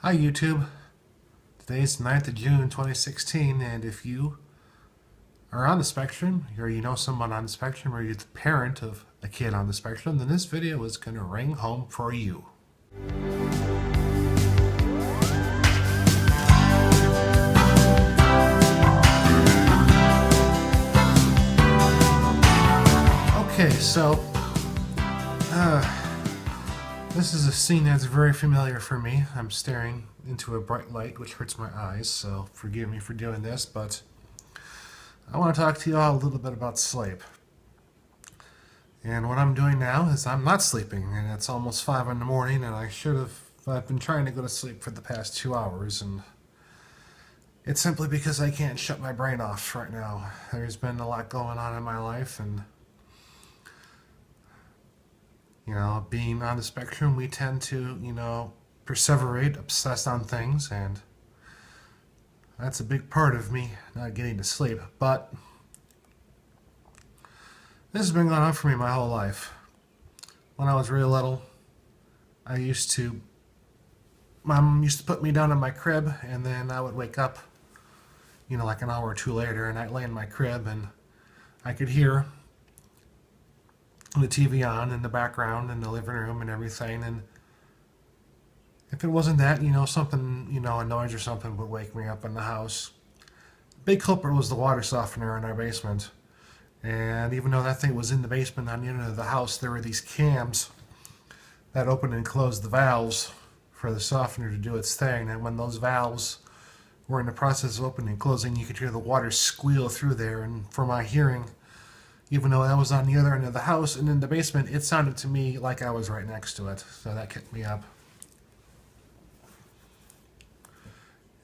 Hi YouTube. Today's 9th of June 2016, and if you are on the spectrum, or you know someone on the spectrum, or you're the parent of a kid on the spectrum, then this video is going to ring home for you. Okay, so this is a scene that's very familiar for me. I'm staring into a bright light, which hurts my eyes, so forgive me for doing this, but I want to talk to you all a little bit about sleep. And what I'm doing now is I'm not sleeping, and it's almost 5 in the morning, and I've been trying to go to sleep for the past 2 hours, and it's simply because I can't shut my brain off right now. There's been a lot going on in my life, and being on the spectrum, we tend to, perseverate, obsess on things, and that's a big part of me not getting to sleep. But this has been going on for me my whole life. When I was really little, Mom used to put me down in my crib, and then I would wake up, like an hour or two later, and I'd lay in my crib, and I could hear the TV on in the background in the living room and everything, and if it wasn't that, something, a noise or something would wake me up in the house. Big culprit was the water softener in our basement, and even though that thing was in the basement on the end of the house, there were these cams that opened and closed the valves for the softener to do its thing, and when those valves were in the process of opening and closing, you could hear the water squeal through there, and for my hearing, even though that was on the other end of the house and in the basement, it sounded to me like I was right next to it. So that kept me up.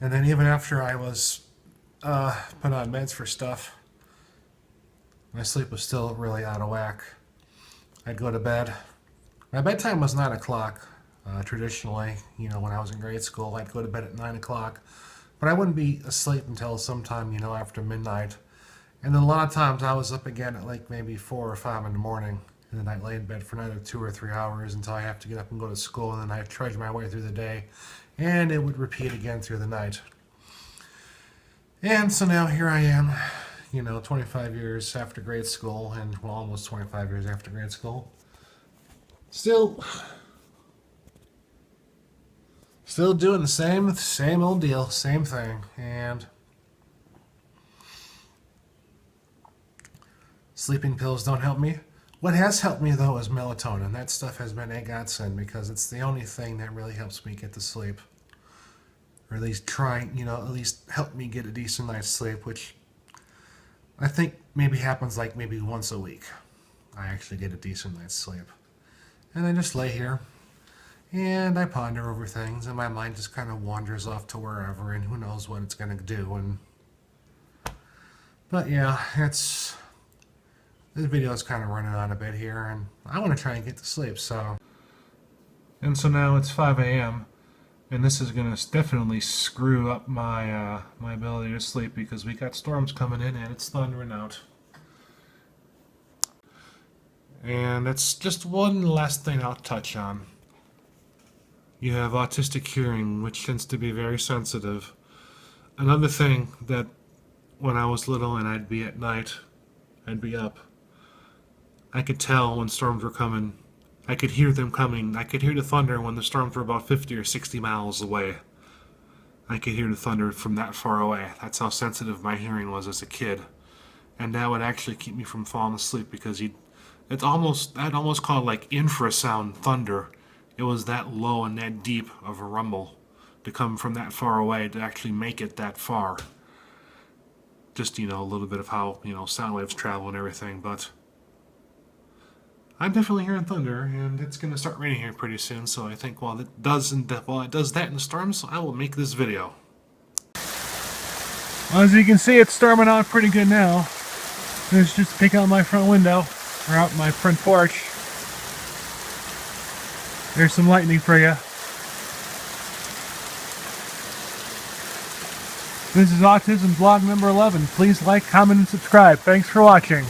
And then even after I was put on meds for stuff, my sleep was still really out of whack. I'd go to bed. My bedtime was 9 o'clock. Traditionally, when I was in grade school, I'd go to bed at 9 o'clock. But I wouldn't be asleep until sometime, after midnight. And then a lot of times I was up again at like maybe 4 or 5 in the morning, and then I'd lay in bed for another 2 or 3 hours until I have to get up and go to school, and then I'd trudge my way through the day, and it would repeat again through the night. And so now here I am, 25 years after grade school, and well, almost 25 years after grade school, still doing the same old deal, same thing, and sleeping pills don't help me. What has helped me, though, is melatonin. That stuff has been a godsend because it's the only thing that really helps me get to sleep. Or at least at least help me get a decent night's sleep, which I think maybe happens like maybe once a week. I actually get a decent night's sleep. And I just lay here, and I ponder over things, and my mind just kind of wanders off to wherever, and who knows what it's going to do. But yeah, this video is kind of running on a bit here, and I want to try and get to sleep, so. And so now it's 5 a.m., and this is going to definitely screw up my my ability to sleep because we got storms coming in and it's thundering out. And that's just one last thing I'll touch on. You have autistic hearing, which tends to be very sensitive. Another thing that when I was little and I'd be at night, I'd be up, I could tell when storms were coming. I could hear them coming. I could hear the thunder when the storms were about 50 or 60 miles away. I could hear the thunder from that far away. That's how sensitive my hearing was as a kid. And that would actually keep me from falling asleep because I'd almost call it like infrasound thunder. It was that low and that deep of a rumble to come from that far away to actually make it that far. Just, a little bit of how, sound waves travel and everything, but I'm definitely hearing thunder, and it's going to start raining here pretty soon, so I think while it does that in the storms, I will make this video. Well, as you can see, it's storming out pretty good now. Let's just peek out my front window, or out my front porch. There's some lightning for you. This is Autism Vlog number 11. Please like, comment, and subscribe. Thanks for watching.